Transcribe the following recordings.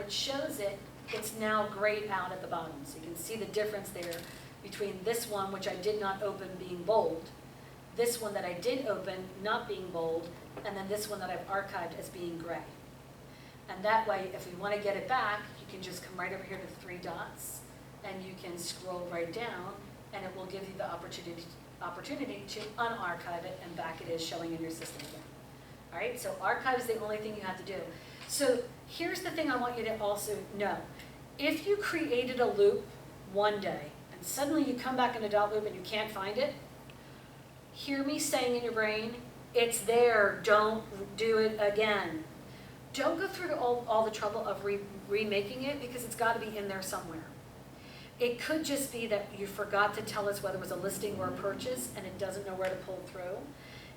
it shows it, it's now grayed out at the bottom. So you can see the difference there between this one, which I did not open, being bold, this one that I did open not being bold, and then this one that I've archived as being gray. And that way, if we want to get it back, you can just come right over here to the three dots, and you can scroll right down, and it will give you the opportunity to unarchive it, and back it is showing in your system again. All right, so archive is the only thing you have to do. So here's the thing I want you to also know. If you created a loop one day, and suddenly you come back in a Dotloop and you can't find it, hear me saying in your brain, it's there, don't do it again. Don't go through all the trouble of remaking it, because it's got to be in there somewhere. It could just be that you forgot to tell us whether it was a listing or a purchase, and it doesn't know where to pull through.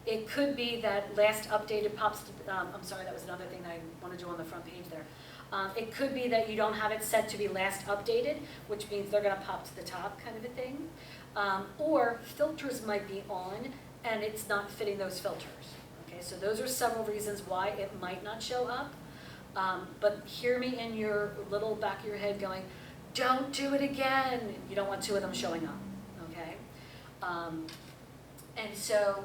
It could be that last updated pops to, I'm sorry, that was another thing that I want to do on the front page there. It could be that you don't have it set to be last updated, which means they're going to pop to the top, kind of a thing. Or filters might be on, and it's not fitting those filters. Okay, so those are several reasons why it might not show up. But hear me in your little back of your head going, don't do it again. You don't want two of them showing up, okay? And so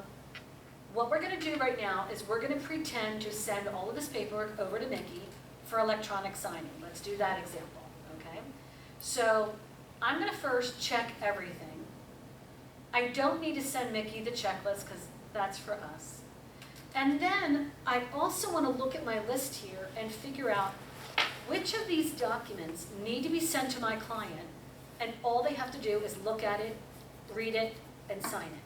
what we're going to do right now is we're going to pretend to send all of this paperwork over to Mickey for electronic signing. Let's do that example, okay? So I'm going to first check everything. I don't need to send Mickey the checklist because that's for us. And then I also want to look at my list here and figure out which of these documents need to be sent to my client, and all they have to do is look at it, read it, and sign it.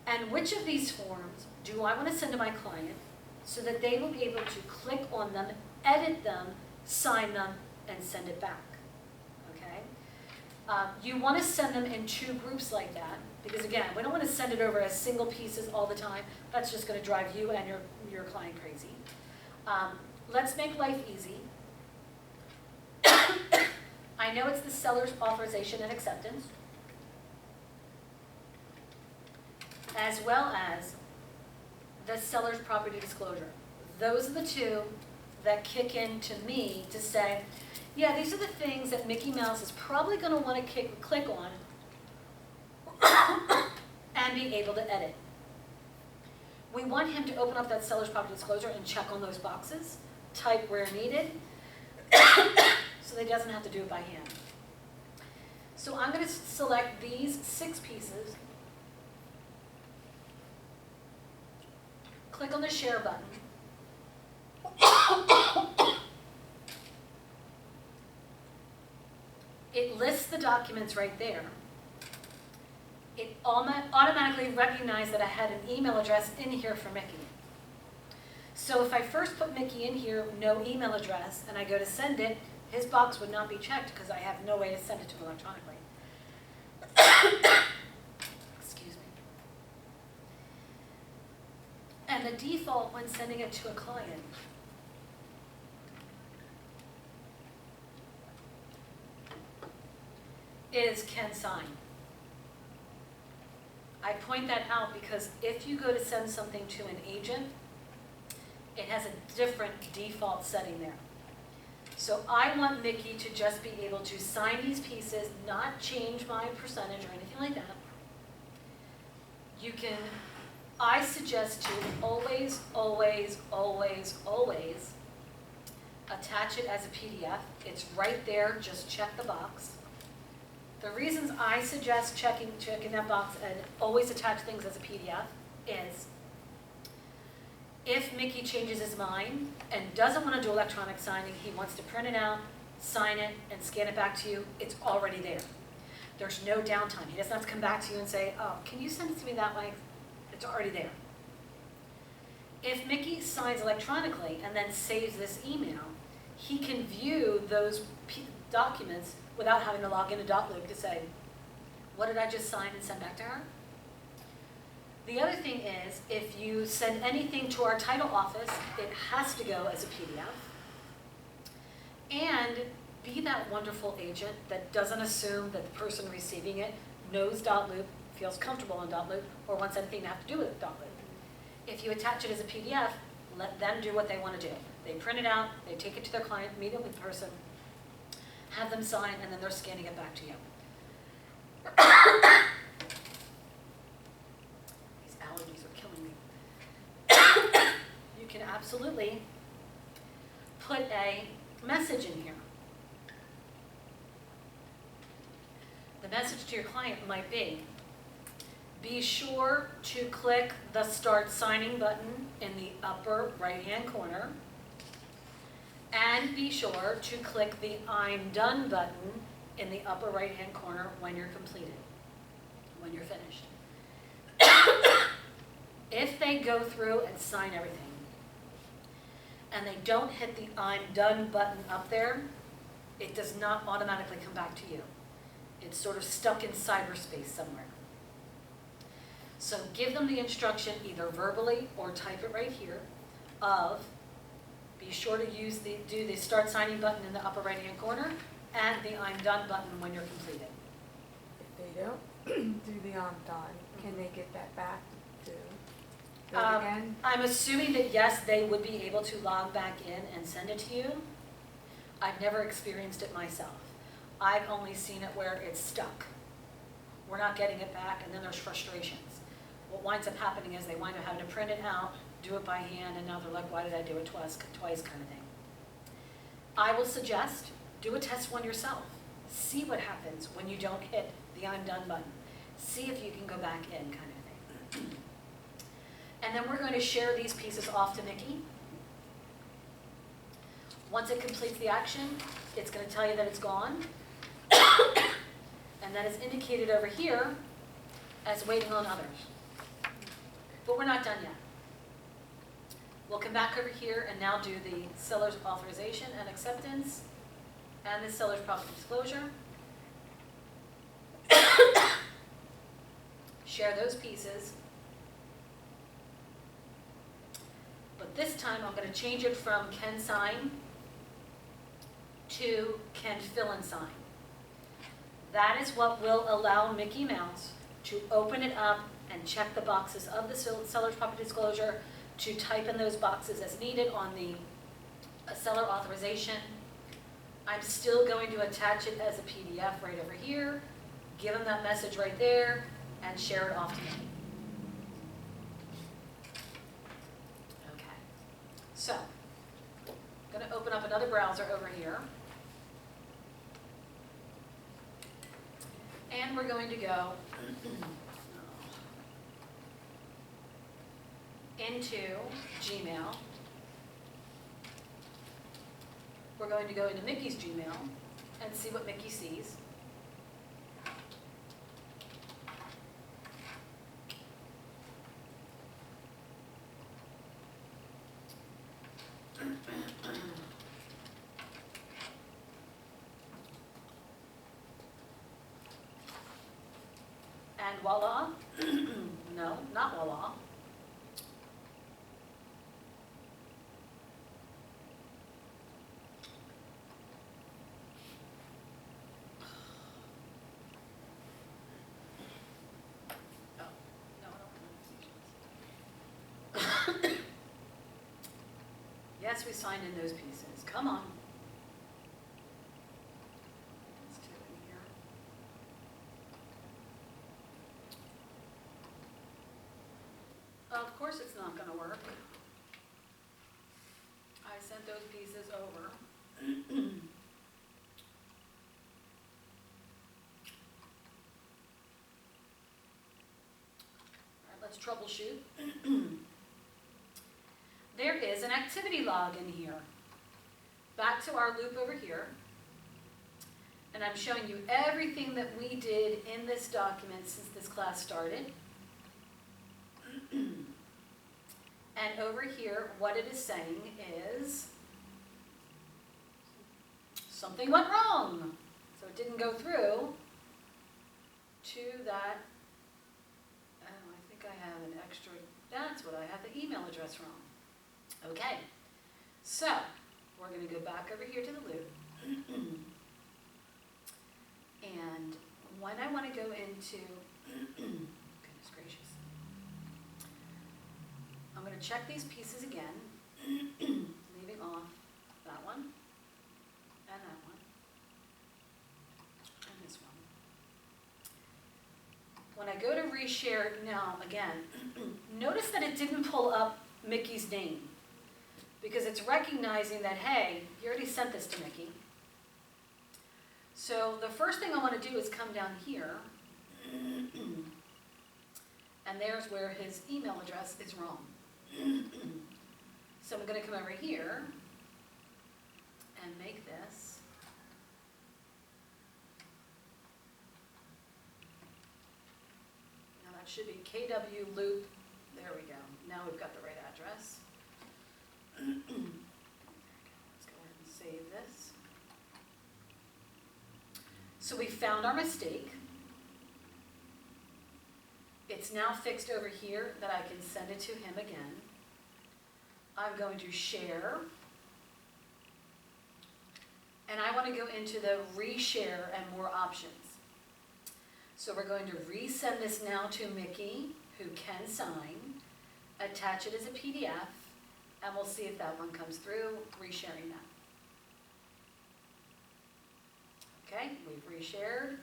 And which of these forms do I want to send to my client so that they will be able to click on them, edit them, sign them, and send it back, okay? You want to send them in two groups like that, because again, we don't want to send it over as single pieces all the time. That's just going to drive you and your client crazy. Let's make life easy. I know it's the seller's authorization and acceptance, as well as the seller's property disclosure. Those are the two that kick in to me to say, yeah, these are the things that Mickey Mouse is probably going to want to click on and be able to edit. We want him to open up that seller's property disclosure and check on those boxes, type where needed, so that he doesn't have to do it by hand. So I'm going to select these 6 pieces, click on the share button, it lists the documents right there. It automatically recognized that I had an email address in here for Mickey. So if I first put Mickey in here, no email address, and I go to send it, his box would not be checked because I have no way to send it to him electronically. Excuse me. And the default when sending it to a client is can sign. I point that out because if you go to send something to an agent, it has a different default setting there. So I want Mickey to just be able to sign these pieces, not change my percentage or anything like that. You can, I suggest to always, always, always, always attach it as a PDF. It's right there, just check the box. The reasons I suggest checking that box and always attach things as a PDF is if Mickey changes his mind and doesn't want to do electronic signing, he wants to print it out, sign it, and scan it back to you, it's already there. There's no downtime. He doesn't have to come back to you and say, oh, can you send it to me that way? It's already there. If Mickey signs electronically and then saves this email, he can view those documents without having to log into Dotloop to say, what did I just sign and send back to her? The other thing is, if you send anything to our title office, it has to go as a PDF. And be that wonderful agent that doesn't assume that the person receiving it knows Dotloop, feels comfortable on Dotloop, or wants anything to have to do with Dotloop. If you attach it as a PDF, let them do what they want to do. They print it out, they take it to their client, meet it with the person, have them sign, and then they're scanning it back to you. These allergies are killing me. You can absolutely put a message in here. The message to your client might be sure to click the Start Signing button in the upper right-hand corner, and be sure to click the I'm Done button in the upper right-hand corner when you're completed, when you're finished. If they go through and sign everything, and they don't hit the I'm Done button up there, it does not automatically come back to you. It's sort of stuck in cyberspace somewhere. So give them the instruction either verbally or type it right here of be sure to do the Start Signing button in the upper right-hand corner and the I'm Done button when you're completed. If they don't do the I'm Done, can they get that back to do it again? I'm assuming that yes, they would be able to log back in and send it to you. I've never experienced it myself. I've only seen it where it's stuck. We're not getting it back, and then there's frustrations. What winds up happening is they wind up having to print it out, do it by hand, and now they're like, why did I do it twice kind of thing. I will suggest do a test one yourself. See what happens when you don't hit the I'm Done button. See if you can go back in kind of thing. And then we're going to share these pieces off to Nikki. Once it completes the action, it's going to tell you that it's gone. And that is indicated over here as waiting on others. But we're not done yet. We'll come back over here and now do the seller's authorization and acceptance and the seller's property disclosure. Share those pieces. But this time I'm going to change it from can sign to can fill and sign. That is what will allow Mickey Mouse to open it up and check the boxes of the seller's property disclosure, to type in those boxes as needed on the seller authorization. I'm still going to attach it as a PDF right over here, give them that message right there, and share it off to me. Okay, so I'm going to open up another browser over here. And we're going to go into Gmail. We're going to go into Mickey's Gmail and see what Mickey sees. And voila, no, not voila. Oh, no, I don't. Yes, we signed in those pieces. Come on. Of course it's not going to work. I sent those pieces over. All right, let's troubleshoot. There is an activity log in here. Back to our loop over here. And I'm showing you everything that we did in this document since this class started. And over here, what it is saying is something went wrong. So it didn't go through to that. Oh, I think I have an extra. That's what I have the email address from. Okay. So we're going to go back over here to the loop. And when I want to go into, goodness gracious, I'm going to check these pieces again, leaving on. go to reshare now again, notice that it didn't pull up Mickey's name because it's recognizing that, hey, you already sent this to Mickey. So the first thing I want to do is come down here, and there's where his email address is wrong. So I'm going to come over here and make this. Now that should be KW Loop. There we go. Now we've got the right address. Let's go ahead and save this. So we found our mistake. It's now fixed over here that I can send it to him again. I'm going to share. And I want to go into the reshare and more options. So we're going to resend this now to Mickey, who can sign, attach it as a PDF, and we'll see if that one comes through, resharing that. Okay, we've reshared,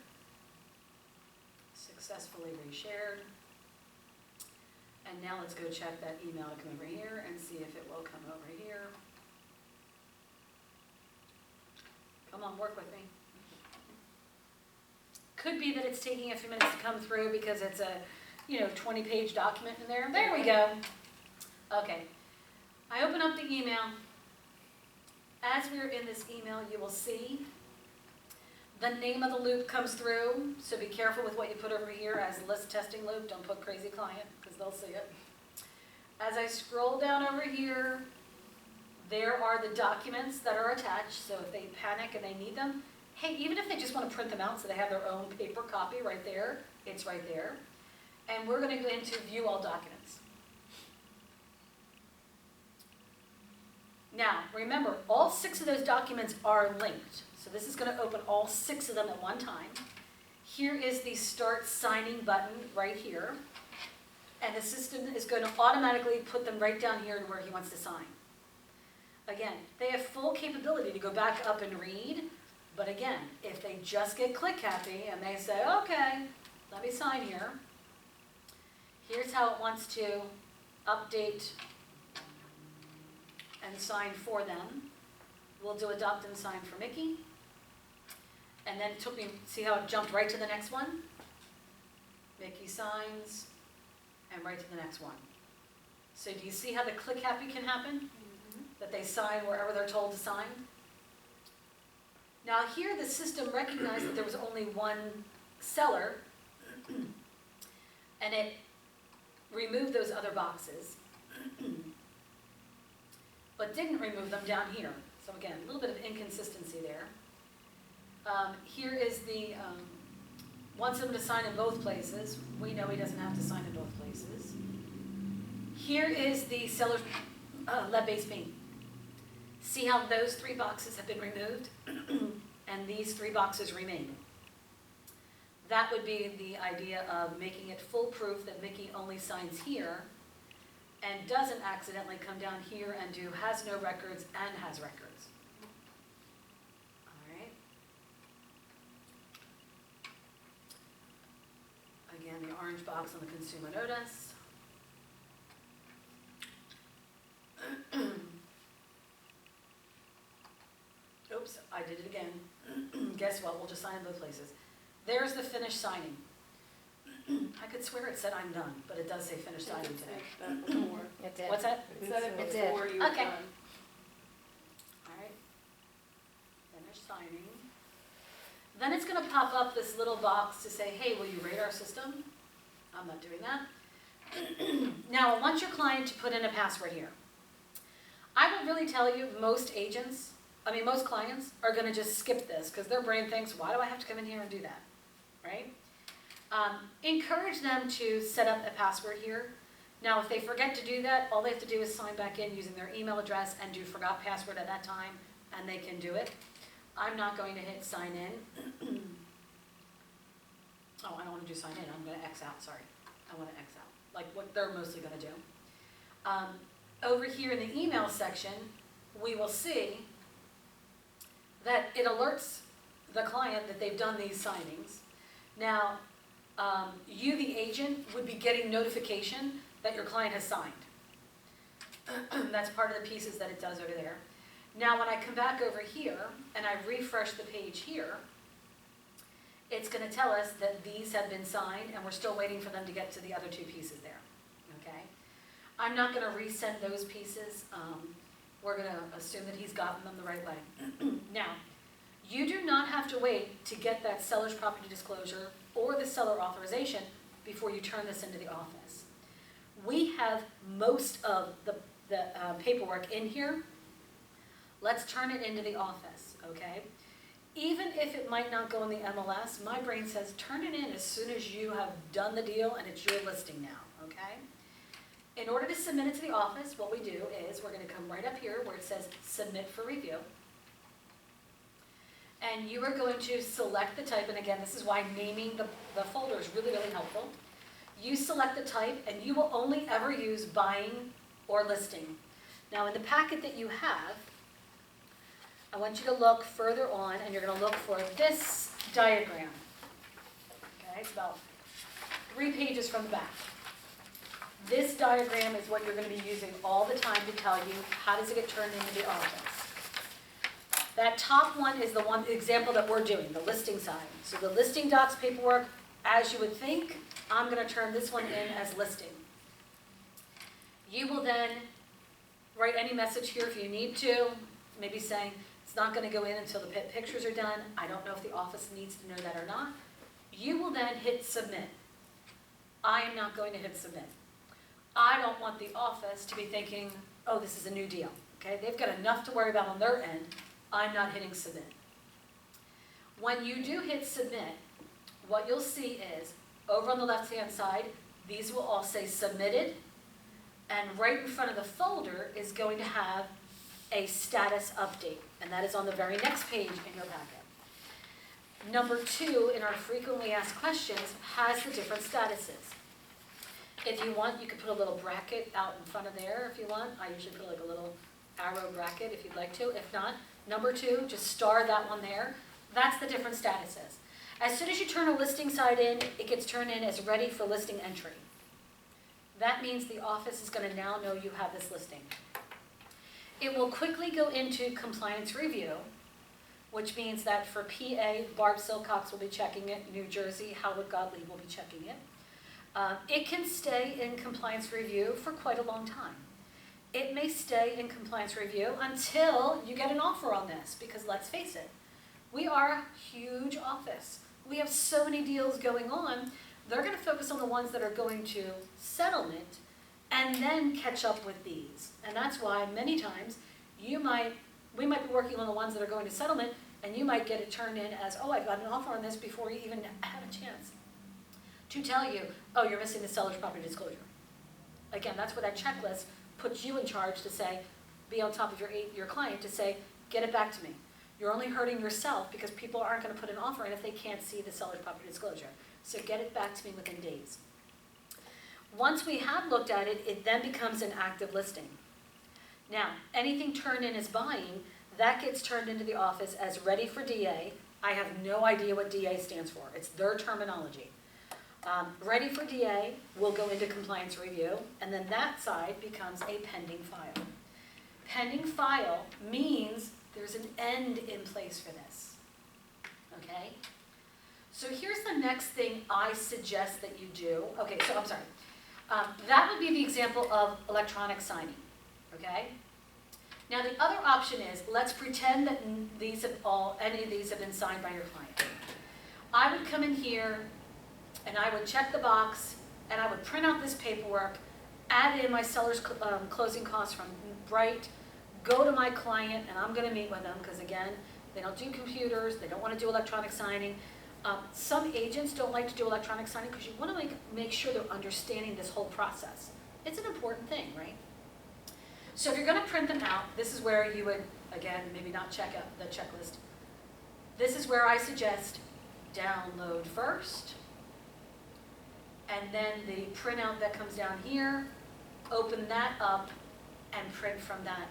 successfully reshared. And now let's go check that email to come over here and see if it will come over here. Come on, work with me. Could be that it's taking a few minutes to come through because it's a, 20-page document in there. There we go. Okay. I open up the email. As we're in this email, you will see the name of the loop comes through, so be careful with what you put over here as list testing loop. Don't put crazy client, because they'll see it. As I scroll down over here, there are the documents that are attached, so if they panic and they need them, hey, even if they just want to print them out so they have their own paper copy right there, it's right there. And we're going to go into view all documents. Now, remember, all 6 of those documents are linked. So this is going to open all 6 of them at one time. Here is the Start Signing button right here. And the system is going to automatically put them right down here to where he wants to sign. Again, they have full capability to go back up and read. But again, if they just get click happy and they say, okay, let me sign here. Here's how it wants to update and sign for them. We'll do adopt and sign for Mickey. And then it took me, see how it jumped right to the next one? Mickey signs, and right to the next one. So do you see how the click happy can happen? Mm-hmm. That they sign wherever they're told to sign? Now here the system recognized that there was only one seller, and it removed those other boxes, but didn't remove them down here. So again, a little bit of inconsistency there. Here is the, wants him to sign in both places. We know he doesn't have to sign in both places. Here is the seller's lead-based paint. See how those 3 boxes have been removed and these 3 boxes remain. That would be the idea of making it foolproof that Mickey only signs here and doesn't accidentally come down here and do has no records and has records. All right. Again, the orange box on the consumer notice. Oops, I did it again. Guess what? We'll just sign in both places. There's the finished signing. I could swear it said I'm done, but it does say finished signing today. That before. It did. What's that? It said it It before did. you were Okay. done. All right. Finished signing. Then it's going to pop up this little box to say, hey, will you rate our system? I'm not doing that. Now, I want your client to put in a password here. I will really tell you, most clients are going to just skip this because their brain thinks, why do I have to come in here and do that, right? Encourage them to set up a password here. Now, if they forget to do that, all they have to do is sign back in using their email address and do forgot password at that time, and they can do it. I'm not going to hit sign in. Oh, I don't want to do sign in. I'm going to X out, sorry. I want to X out, like what they're mostly going to do. Over here in the email section, we will see that it alerts the client that they've done these signings. Now, You, the agent, would be getting notification that your client has signed. That's part of the pieces that it does over there. Now, when I come back over here and I refresh the page here, it's going to tell us that these have been signed and we're still waiting for them to get to the other two pieces there, okay? I'm not going to resend those pieces. We're going to assume that he's gotten them the right way. Now, you do not have to wait to get that seller's property disclosure or the seller authorization before you turn this into the office. We have most of the paperwork in here. Let's turn it into the office, okay? Even if it might not go in the MLS, my brain says turn it in as soon as you have done the deal and it's your listing now, okay? In order to submit it to the office, what we do is we're going to come right up here where it says submit for review. And you are going to select the type, and again, this is why naming the folder is really, really helpful. You select the type, and you will only ever use buying or listing. Now, in the packet that you have, I want you to look further on, and you're going to look for this diagram. Okay, it's about 3 pages from the back. This diagram is what you're going to be using all the time to tell you how does it get turned into the office. That top one is the one example that we're doing, the listing side. So the listing docs paperwork, as you would think, I'm going to turn this one in as listing. You will then write any message here if you need to, maybe saying it's not going to go in until the pictures are done. I don't know if the office needs to know that or not. You will then hit submit. I am not going to hit submit. I don't want the office to be thinking, oh, this is a new deal. Okay, they've got enough to worry about on their end. I'm not hitting submit. When you do hit submit, what you'll see is, over on the left-hand side, these will all say submitted, and right in front of the folder is going to have a status update, and that is on the very next page in your packet. Number 2 in our frequently asked questions has the different statuses. If you want, you could put a little bracket out in front of there if you want. I usually put like a little arrow bracket if you'd like to. If not, number 2, just star that one there. That's the different statuses. As soon as you turn a listing side in, it gets turned in as ready for listing entry. That means the office is going to now know you have this listing. It will quickly go into compliance review, which means that for PA, Barb Silcox will be checking it, New Jersey, Howard Godley will be checking it. It can stay in compliance review for quite a long time. It may stay in compliance review until you get an offer on this, because let's face it, we are a huge office. We have so many deals going on. They're going to focus on the ones that are going to settlement and then catch up with these. And that's why many times we might be working on the ones that are going to settlement, and you might get it turned in as, oh, I got an offer on this before you even have a chance to tell you, oh, you're missing the seller's property disclosure. Again, that's where that checklist puts you in charge to say, be on top of your client to say, get it back to me. You're only hurting yourself because people aren't going to put an offer in if they can't see the seller's property disclosure. So get it back to me within days. Once we have looked at it, it then becomes an active listing. Now, anything turned in as buying, that gets turned into the office as ready for DA. I have no idea what DA stands for. It's their terminology. Ready for DA will go into compliance review, and then that side becomes a pending file. Pending file means there's an end in place for this, okay? So here's the next thing I suggest that you do. Okay, so I'm sorry. That would be the example of electronic signing, okay? Now the other option is, let's pretend that any of these have been signed by your client. I would come in here and I would check the box and I would print out this paperwork, add in my seller's closing costs from Bright, go to my client, and I'm going to meet with them because, again, they don't do computers, they don't want to do electronic signing. Some agents don't like to do electronic signing because you want to make sure they're understanding this whole process. It's an important thing, right? So if you're going to print them out, this is where you would, again, maybe not check out the checklist. This is where I suggest download first, and then the printout that comes down here, open that up and print from that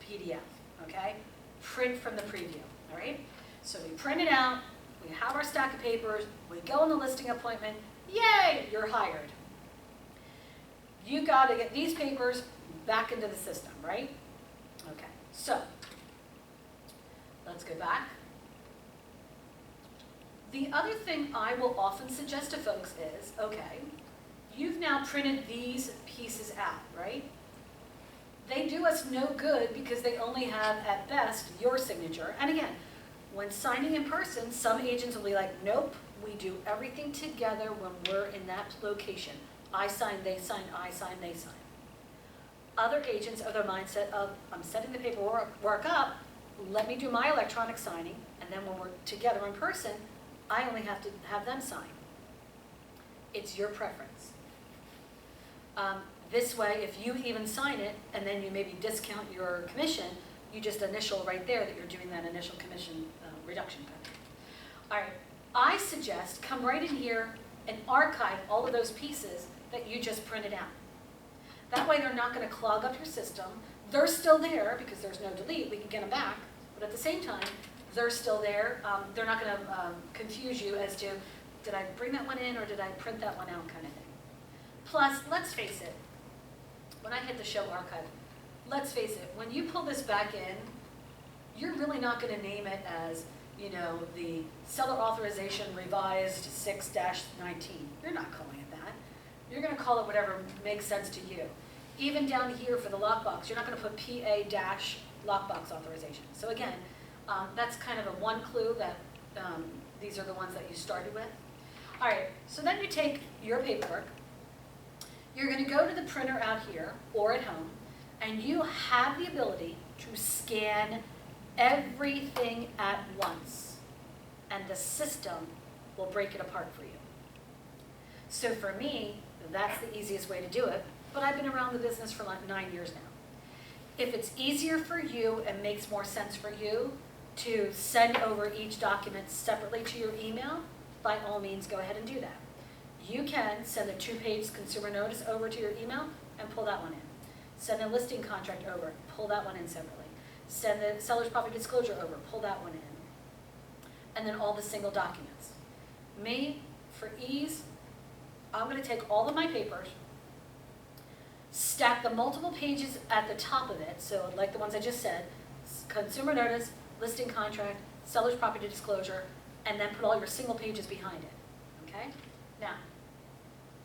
PDF, okay? Print from the preview, all right? So we print it out, we have our stack of papers, we go on the listing appointment, yay, you're hired. You got to get these papers back into the system, right? Okay, so let's go back. The other thing I will often suggest to folks is, okay, you've now printed these pieces out, right? They do us no good because they only have, at best, your signature. And again, when signing in person, some agents will be like, nope, we do everything together when we're in that location. I sign, they sign, I sign, they sign. Other agents are the mindset of, I'm setting the paperwork up, let me do my electronic signing, and then when we're together in person, I only have to have them sign. It's your preference. This way, if you even sign it, and then you maybe discount your commission, you just initial right there that you're doing that initial commission reduction payment. All right, I suggest come right in here and archive all of those pieces that you just printed out. That way they're not going to clog up your system. They're still there because there's no delete, we can get them back, but at the same time, they're still there. They're not going to confuse you as to, did I bring that one in or did I print that one out kind of thing. Plus, let's face it, when I hit the show archive, let's face it, when you pull this back in, you're really not going to name it as, you know, the seller authorization revised 6-19. You're not calling it that. You're going to call it whatever makes sense to you. Even down here for the lockbox, you're not going to put PA-lockbox authorization. So again, that's kind of a one clue that these are the ones that you started with. All right, so then you take your paperwork. You're going to go to the printer out here or at home, and you have the ability to scan everything at once, and the system will break it apart for you. So for me, that's the easiest way to do it, but I've been around the business for like 9 years now. If it's easier for you and makes more sense for you to send over each document separately to your email, by all means go ahead and do that. You can send a 2-page consumer notice over to your email and pull that one in. Send a listing contract over, pull that one in separately. Send the seller's property disclosure over, pull that one in. And then all the single documents. Me, for ease, I'm going to take all of my papers, stack the multiple pages at the top of it, so like the ones I just said, consumer notice, listing contract, seller's property disclosure, and then put all your single pages behind it, okay? Now,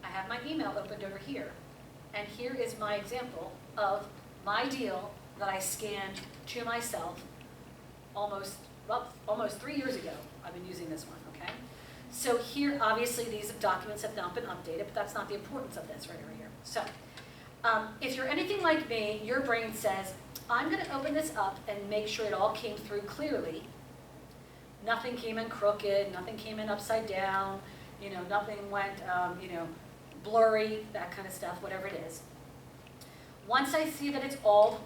I have my email opened over here, and here is my example of my deal that I scanned to myself almost 3 years ago. I've been using this one, okay? So here, obviously, these documents have not been updated, but that's not the importance of this right over here. So, if you're anything like me, your brain says, I'm going to open this up and make sure it all came through clearly. Nothing came in crooked, nothing came in upside down, you know, nothing went, you know, blurry, that kind of stuff, whatever it is. Once I see that it's all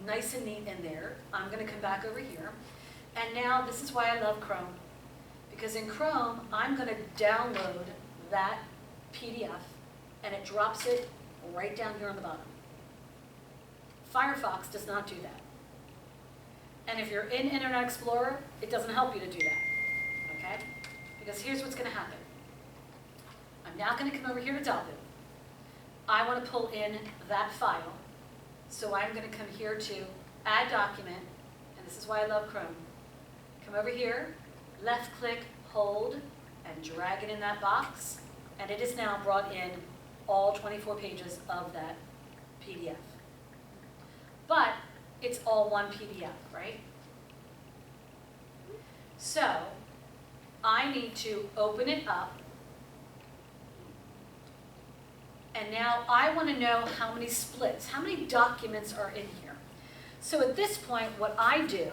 nice and neat in there, I'm going to come back over here. And now, this is why I love Chrome. Because in Chrome, I'm going to download that PDF, and it drops it right down here on the bottom. Firefox does not do that. And if you're in Internet Explorer, it doesn't help you to do that, okay? Because here's what's going to happen. I'm now going to come over here to Dotloop. I want to pull in that file, so I'm going to come here to Add Document, and this is why I love Chrome. Come over here, left click, hold, and drag it in that box, and it is now brought in all 24 pages of that PDF. But it's all one PDF, right? So I need to open it up, and now I want to know how many splits, how many documents are in here. So at this point, what I do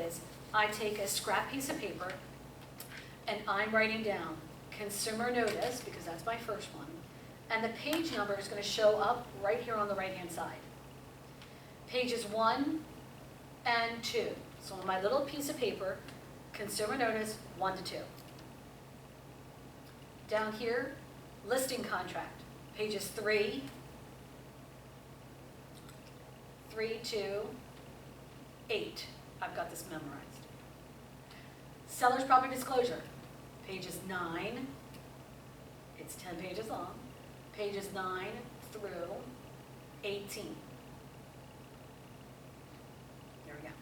is I take a scrap piece of paper, and I'm writing down consumer notice, because that's my first one, and the page number is going to show up right here on the right-hand side. Pages 1 and 2. So on my little piece of paper, consumer notice 1 to 2. Down here, listing contract, pages 3 to 8. I've got this memorized. Seller's property disclosure, pages 9, it's 10 pages long, pages 9 through 18. There we go.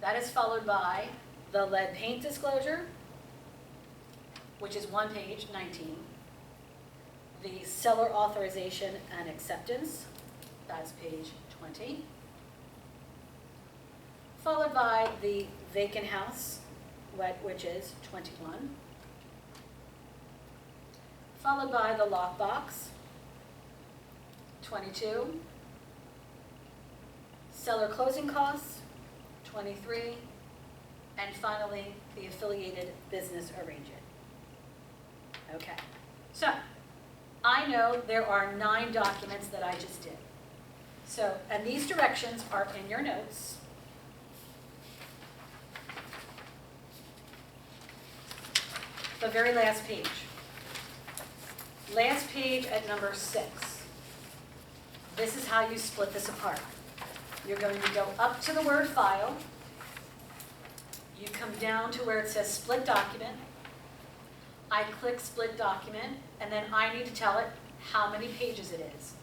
That is followed by the lead paint disclosure, which is 1 page, 19. The seller authorization and acceptance, that's page 20. Followed by the vacant house, which is 21. Followed by the lockbox, 22. Seller closing costs, 23. And finally, the affiliated business arrangement. Okay, so I know there are 9 documents that I just did. So, and these directions are in your notes. The very last page. Last page at number 6. This is how you split this apart. You're going to go up to the word file. You come down to where it says split document. I click split document, and then I need to tell it how many pages it is.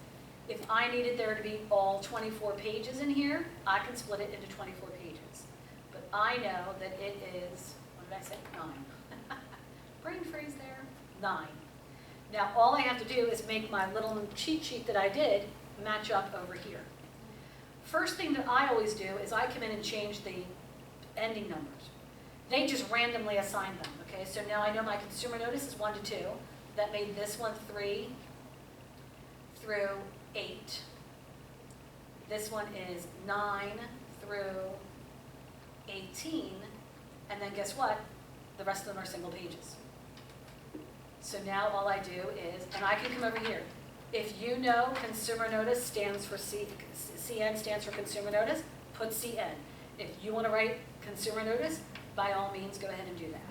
If I needed there to be all 24 pages in here, I can split it into 24 pages. But I know that it is, what did I say? 9. Brain freeze there. 9. Now all I have to do is make my little cheat sheet that I did match up over here. First thing that I always do is I come in and change the ending numbers. They just randomly assign them, okay? So now I know my consumer notice is 1 to 2. That made this one 3 through 8. This one is 9 through 18. And then guess what? The rest of them are single pages. So now all I do is, and I can come over here. If you know consumer notice stands for CN stands for consumer notice, put CN. If you want to write consumer notice, by all means, go ahead and do that.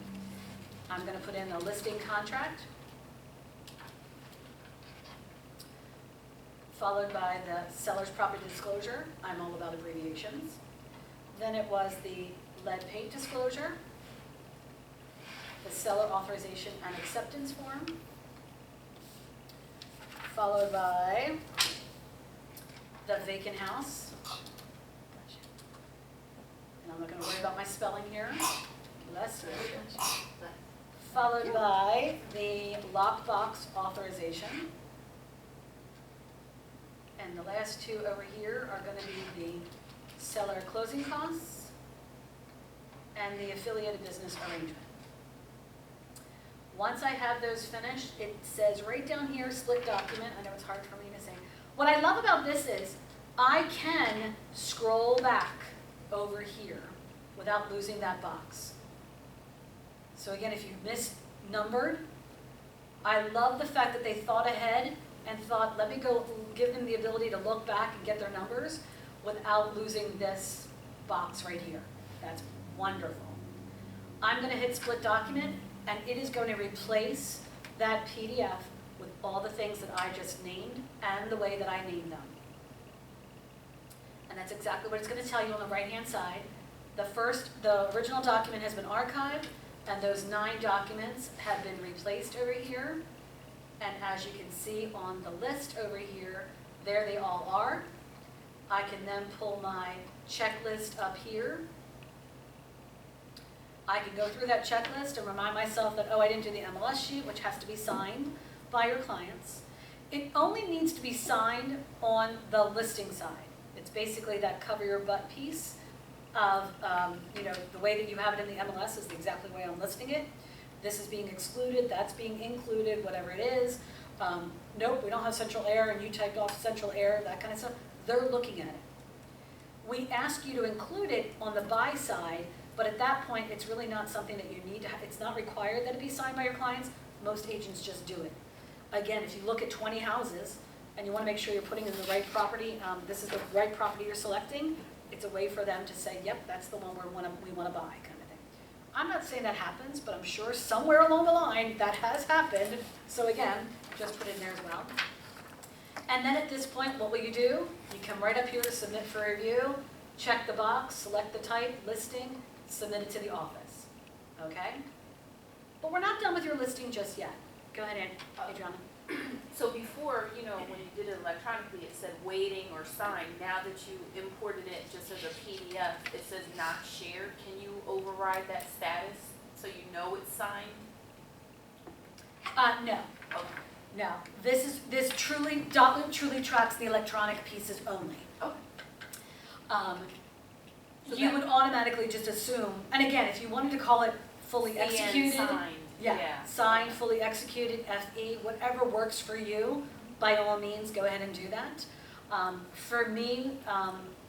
I'm going to put in a listing contract, followed by the seller's property disclosure. I'm all about abbreviations. Then it was the lead paint disclosure, the seller authorization and acceptance form, followed by the vacant house. And I'm not going to worry about my spelling here. Bless you. Followed by the lockbox authorization. And the last 2 over here are going to be the seller closing costs and the affiliated business arrangement. Once I have those finished, it says right down here, split document. I know it's hard for me to say. What I love about this is I can scroll back over here without losing that box. So again, if you misnumbered, I love the fact that they thought ahead and thought, let me go give them the ability to look back and get their numbers without losing this box right here. That's wonderful. I'm going to hit split document, and it is going to replace that PDF with all the things that I just named and the way that I named them. And that's exactly what it's going to tell you on the right-hand side. The original document has been archived, and those 9 documents have been replaced over here. And as you can see on the list over here, there they all are. I can then pull my checklist up here. I can go through that checklist and remind myself that, oh, I didn't do the MLS sheet, which has to be signed by your clients. It only needs to be signed on the listing side. It's basically that cover your butt piece of, the way that you have it in the MLS is exactly the way I'm listing it. This is being excluded, that's being included, whatever it is. Nope, we don't have central air, and you typed off central air, that kind of stuff. They're looking at it. We ask you to include it on the buy side, but at that point, it's really not something that you need to, it's not required that it be signed by your clients. Most agents just do it. Again, if you look at 20 houses, and you want to make sure you're putting in the right property, this is the right property you're selecting, it's a way for them to say, yep, that's the one we want to buy, kind of thing. I'm not saying that happens, but I'm sure somewhere along the line that has happened. So again, just put it in there as well. And then at this point, what will you do? You come right up here to submit for review, check the box, select the type, listing, submit it to the office. okay? But we're not done with your listing just yet. Go ahead, Adriana. So before, when you did it electronically, it said waiting or signed. Now that you imported it just as a PDF, it says not shared. Can you override that status so you know it's signed? No, Okay. no. Dotloop truly tracks the electronic pieces only. Okay. So You that- would automatically just assume, and again, if you wanted to call it fully And executed. signed. Yeah, signed, fully executed, FE, whatever works for you, by all means, go ahead and do that. For me,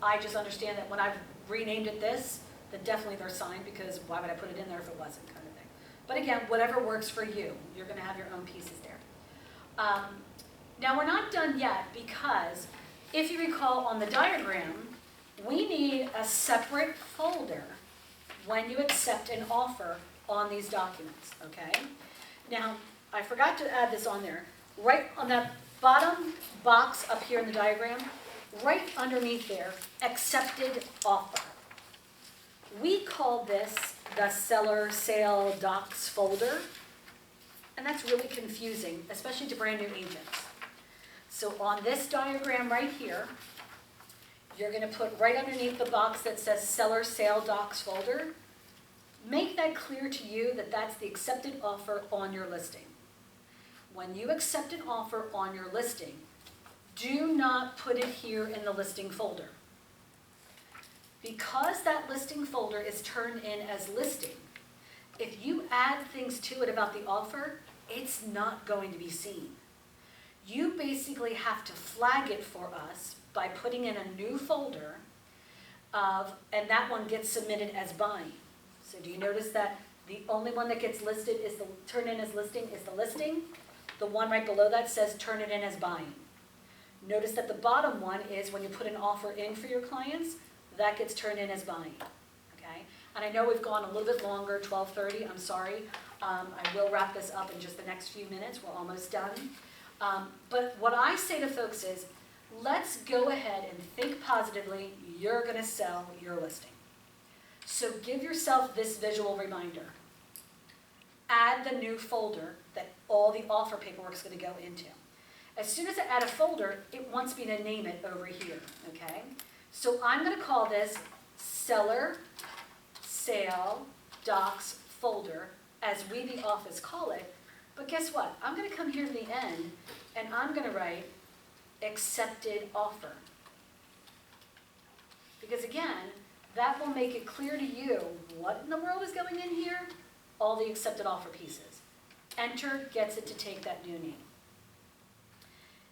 I just understand that when I've renamed it this, that definitely they're signed, because why would I put it in there if it wasn't, kind of thing. But again, whatever works for you, you're gonna have your own pieces there. Now, we're not done yet, because if you recall on the diagram, we need a separate folder when you accept an offer on these documents, okay? Now, I forgot to add this on there. Right on that bottom box up here in the diagram, right underneath there, accepted offer. We call this the seller sale docs folder, and that's really confusing, especially to brand new agents. So on this diagram right here, you're gonna put right underneath the box that says seller sale docs folder. Make that clear to you that that's the accepted offer on your listing. When you accept an offer on your listing, do not put it here in the listing folder. Because that listing folder is turned in as listing, if you add things to it about the offer, it's not going to be seen. You basically have to flag it for us by putting in a new folder and that one gets submitted as buying. So do you notice that the only one that gets listed is turned in as listing is the listing? The one right below that says turn it in as buying. Notice that the bottom one is when you put an offer in for your clients, that gets turned in as buying, okay? And I know we've gone a little bit longer, 12:30, I'm sorry. I will wrap this up in just the next few minutes, we're almost done. But what I say to folks is, let's go ahead and think positively, you're gonna sell your listing. So give yourself this visual reminder. Add the new folder that all the offer paperwork is going to go into. As soon as I add a folder, it wants me to name it over here, okay? So I'm going to call this seller sale docs folder, as we, the office, call it. But guess what? I'm going to come here to the end, and I'm going to write accepted offer. Because again, that will make it clear to you what in the world is going in here, all the accepted offer pieces. Enter gets it to take that new name.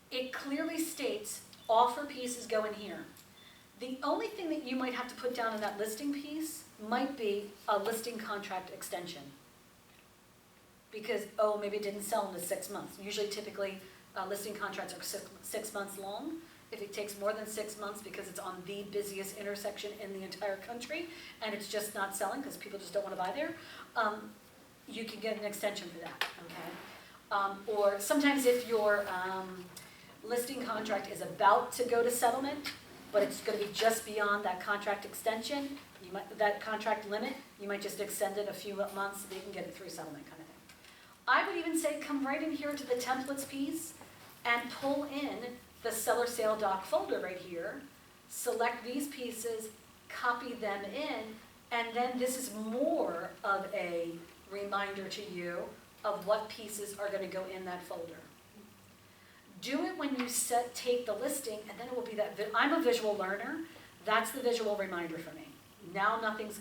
It clearly states offer pieces go in here. The only thing that you might have to put down in that listing piece might be a listing contract extension. Because, maybe it didn't sell in the 6 months. Usually, typically, listing contracts are 6 months long. If it takes more than 6 months because it's on the busiest intersection in the entire country and it's just not selling because people just don't want to buy there, you can get an extension for that, okay? Or sometimes if your listing contract is about to go to settlement, but it's going to be just beyond that contract extension, that contract limit, you might just extend it a few months so that you can get it through settlement kind of thing. I would even say come right in here to the templates piece and pull in the seller sale doc folder right here, select these pieces, copy them in, and then this is more of a reminder to you of what pieces are going to go in that folder. Do it when you take the listing, and then it will be that, I'm a visual learner, that's the visual reminder for me. Now nothing's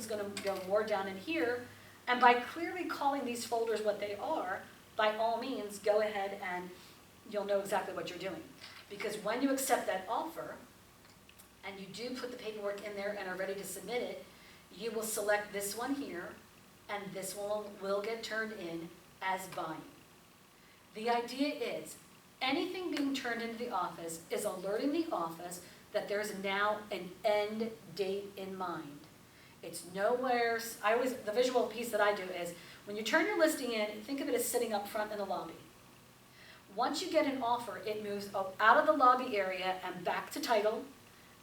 going to go more down in here, and by clearly calling these folders what they are, by all means, go ahead and you'll know exactly what you're doing. Because when you accept that offer, and you do put the paperwork in there and are ready to submit it, you will select this one here, and this one will get turned in as buying. The idea is, anything being turned into the office is alerting the office that there's now an end date in mind. It's nowhere, the visual piece that I do is, when you turn your listing in, think of it as sitting up front in the lobby. Once you get an offer, it moves out of the lobby area and back to title,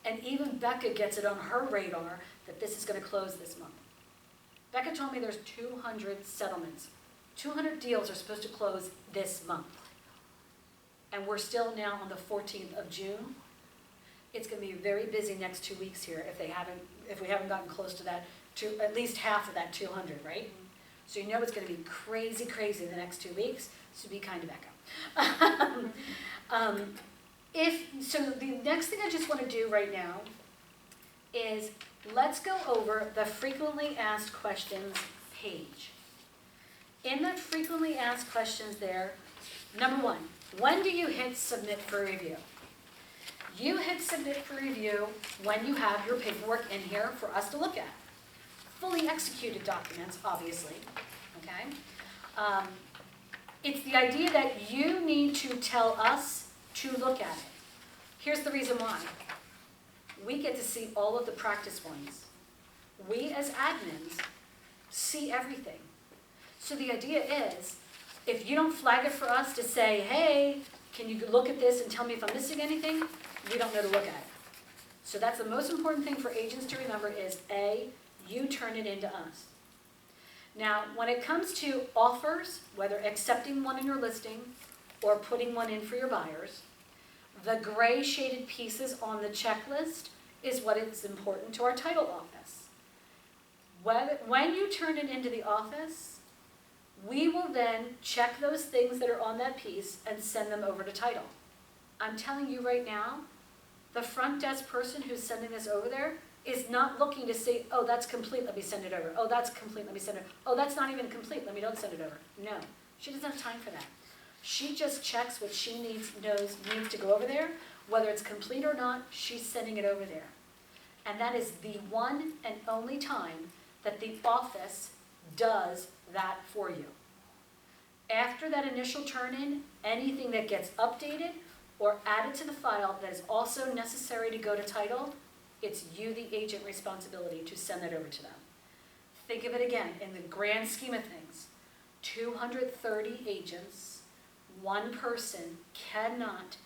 and even Becca gets it on her radar that this is going to close this month. Becca told me there's 200 settlements. 200 deals are supposed to close this month. And we're still now on the 14th of June. It's going to be very busy next 2 weeks here if we haven't gotten close to that, to at least half of that 200, right? So you know it's going to be crazy, crazy the next 2 weeks, so be kind to Becca. So the next thing I just want to do right now is let's go over the frequently asked questions page. In that frequently asked questions there, number one, when do you hit submit for review? You hit submit for review when you have your paperwork in here for us to look at. Fully executed documents, obviously, okay? It's the idea that you need to tell us to look at it. Here's the reason why. We get to see all of the practice ones. We as admins see everything. So the idea is, if you don't flag it for us to say, hey, can you look at this and tell me if I'm missing anything, we don't know to look at it. So that's the most important thing for agents to remember is, A, you turn it into us. Now, when it comes to offers, whether accepting one in your listing or putting one in for your buyers, the gray shaded pieces on the checklist is what is important to our title office. When you turn it into the office, we will then check those things that are on that piece and send them over to title. I'm telling you right now, the front desk person who's sending this over there is not looking to say, oh, that's complete, let me send it over. Oh, that's complete, let me send it over. Oh, that's not even complete, let me don't send it over. No, she doesn't have time for that. She just checks what she needs to go over there. Whether it's complete or not, she's sending it over there. And that is the one and only time that the office does that for you. After that initial turn-in, anything that gets updated or added to the file that is also necessary to go to title, it's you, the agent, responsibility to send that over to them. Think of it again, in the grand scheme of things, 230 agents, one person cannot,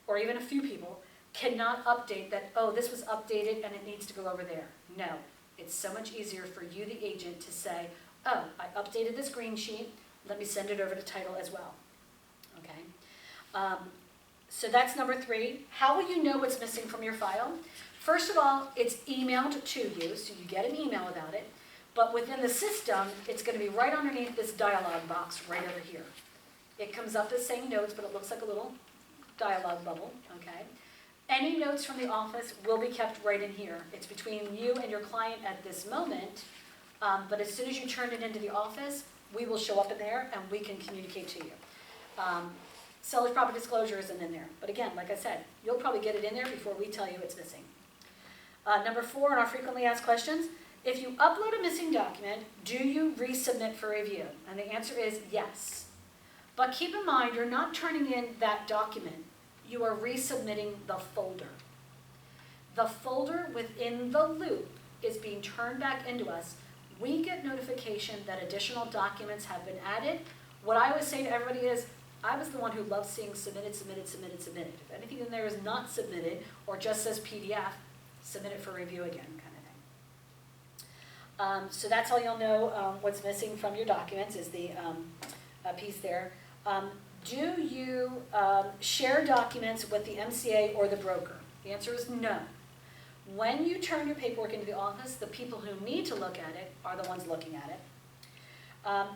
or even a few people, cannot update that, oh, this was updated and it needs to go over there. No, it's so much easier for you, the agent, to say, oh, I updated this green sheet, let me send it over to title as well, okay? So that's number 3. How will you know what's missing from your file? First of all, it's emailed to you, so you get an email about it, but within the system, it's going to be right underneath this dialog box right over here. It comes up as saying notes, but it looks like a little dialog bubble, okay? Any notes from the office will be kept right in here. It's between you and your client at this moment, but as soon as you turn it into the office, we will show up in there and we can communicate to you. Seller's proper disclosure isn't in there, but again, like I said, you'll probably get it in there before we tell you it's missing. Number 4 in our frequently asked questions, if you upload a missing document, do you resubmit for review? And the answer is yes. But keep in mind, you're not turning in that document. You are resubmitting the folder. The folder within the loop is being turned back into us. We get notification that additional documents have been added. What I always say to everybody is, I was the one who loves seeing submitted, submitted, submitted, submitted. If anything in there is not submitted or just says PDF, submit it for review again, kind of thing. So that's how you'll know what's missing from your documents is the piece there. Do you share documents with the MCA or the broker? The answer is no. When you turn your paperwork into the office, the people who need to look at it are the ones looking at it.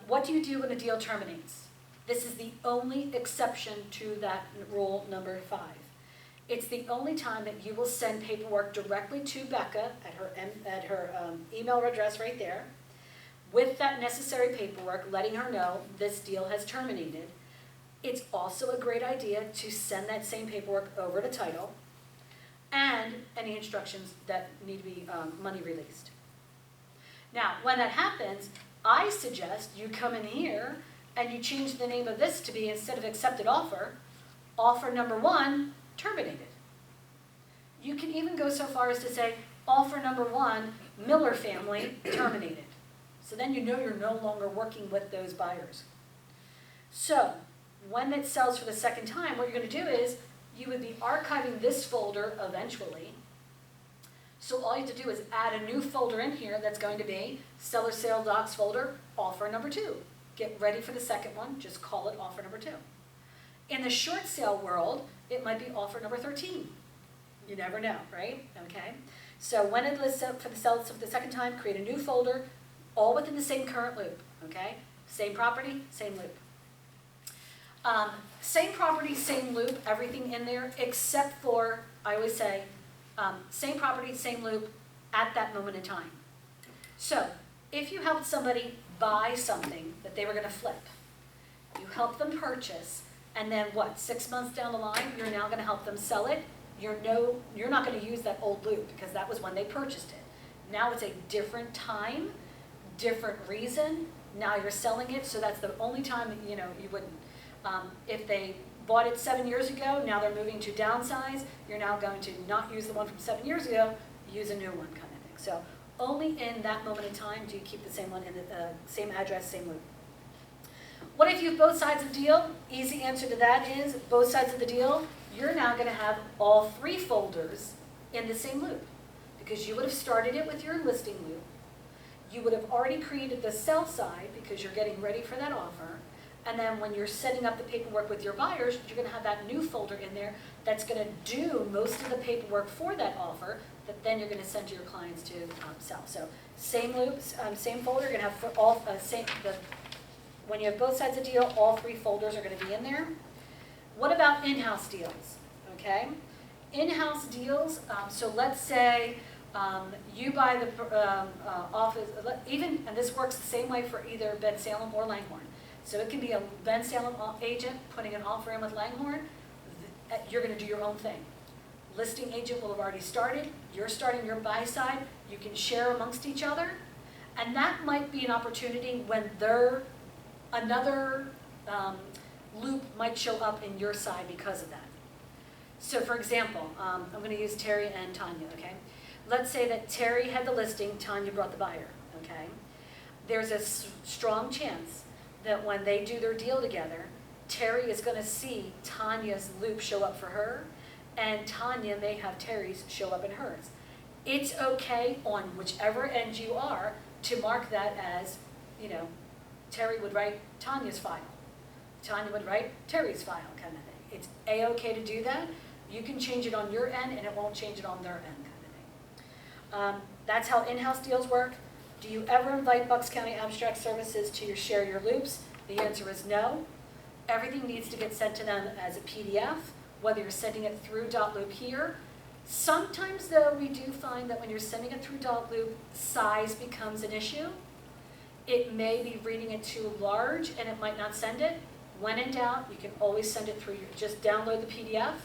What do you do when a deal terminates? This is the only exception to that rule number 5. It's the only time that you will send paperwork directly to Becca at her email address right there with that necessary paperwork, letting her know this deal has terminated. It's also a great idea to send that same paperwork over to title and any instructions that need to be money released. Now, when that happens, I suggest you come in here and you change the name of this to be, instead of accepted offer, offer number 1, terminated. You can even go so far as to say, offer number 1, Miller family, terminated. So then you know you're no longer working with those buyers. So, when it sells for the second time, what you're going to do is, you would be archiving this folder eventually. So all you have to do is add a new folder in here that's going to be seller sale docs folder, offer number 2. Get ready for the second one, just call it offer number 2. In the short sale world, it might be offer number 13. You never know, right? Okay. So when it lists up for the sale for the second time, create a new folder, all within the same current loop, okay? Same property, same loop. Same property, same loop, everything in there, except for, I always say, same property, same loop at that moment in time. So if you helped somebody buy something that they were going to flip, you help them purchase, and then what, 6 months down the line, you're now going to help them sell it, you're not going to use that old loop because that was when they purchased it. Now it's a different time, different reason, now you're selling it, so that's the only time that, you wouldn't. If they bought it 7 years ago, now they're moving to downsize, you're now going to not use the one from 7 years ago, use a new one kind of thing. So only in that moment in time do you keep the same one in the same address, same loop. What if you have both sides of the deal? Easy answer to that is both sides of the deal, you're now going to have all 3 folders in the same loop because you would have started it with your listing loop. You would have already created the sell side because you're getting ready for that offer. And then when you're setting up the paperwork with your buyers, you're going to have that new folder in there that's going to do most of the paperwork for that offer that then you're going to send to your clients to sell. So same loops, same folder, you're going to have for all, when you have both sides of the deal, all 3 folders are going to be in there. What about in-house deals? Okay, in-house deals, so let's say you buy the office, and this works the same way for either Ben Salem or Langhorne. So it can be a Ben Salem agent putting an offer in with Langhorne. You're going to do your own thing. Listing agent will have already started. You're starting your buy side. You can share amongst each other. And that might be an opportunity when another loop might show up in your side because of that. So for example, I'm going to use Terry and Tanya, okay? Let's say that Terry had the listing, Tanya brought the buyer, okay? There's a strong chance that when they do their deal together, Terry is going to see Tanya's loop show up for her, and Tanya may have Terry's show up in hers. It's okay on whichever end you are to mark that as, Terry would write Tanya's file. Tanya would write Terry's file kind of thing. It's A-okay to do that. You can change it on your end, and it won't change it on their end kind of thing. That's how in-house deals work. Do you ever invite Bucks County Abstract Services to share your loops? The answer is no. Everything needs to get sent to them as a PDF, whether you're sending it through Dotloop here. Sometimes, though, we do find that when you're sending it through Dotloop, size becomes an issue. It may be reading it too large, and it might not send it. When in doubt, you can always send it through just download the PDF,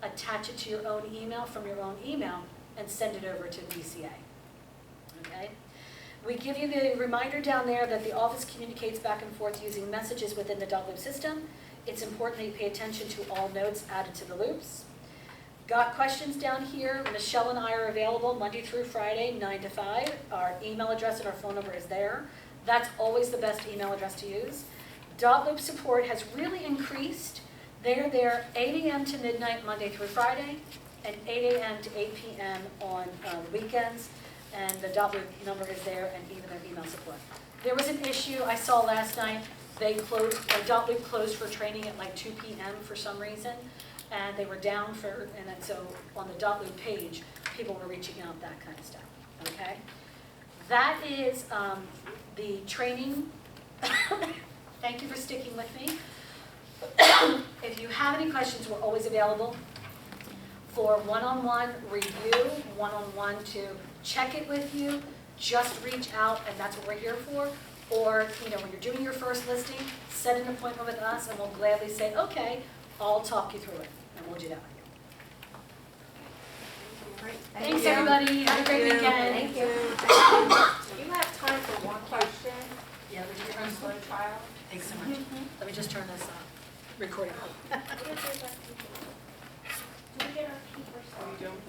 attach it to your own email from your own email, and send it over to BCA. Okay? We give you the reminder down there that the office communicates back and forth using messages within the Dotloop system. It's important that you pay attention to all notes added to the loops. Got questions down here? Michelle and I are available Monday through Friday, 9 to 5. Our email address and our phone number is there. That's always the best email address to use. Dotloop support has really increased. They're there 8 a.m. to midnight Monday through Friday, and 8 a.m. to 8 p.m. on the weekends. And the Dotloop number is there, and even their email support. There was an issue I saw last night. Dotloop closed for training at like 2 p.m. for some reason, and they were down and then so on the Dotloop page, people were reaching out, that kind of stuff, okay? That is the training. Thank you for sticking with me. If you have any questions, we're always available for one-on-one review, one-on-one to check it with you. Just reach out, and that's what we're here for. Or, when you're doing your first listing, set an appointment with us, and we'll gladly say, okay, I'll talk you through it, and we'll do that with you. Great. Thanks, everybody. Have a great weekend. Thank you. Do you have time for one question? Yeah, would you turn this One child? Thanks so much. Let me just turn this recording on. Do we get our papers? We don't,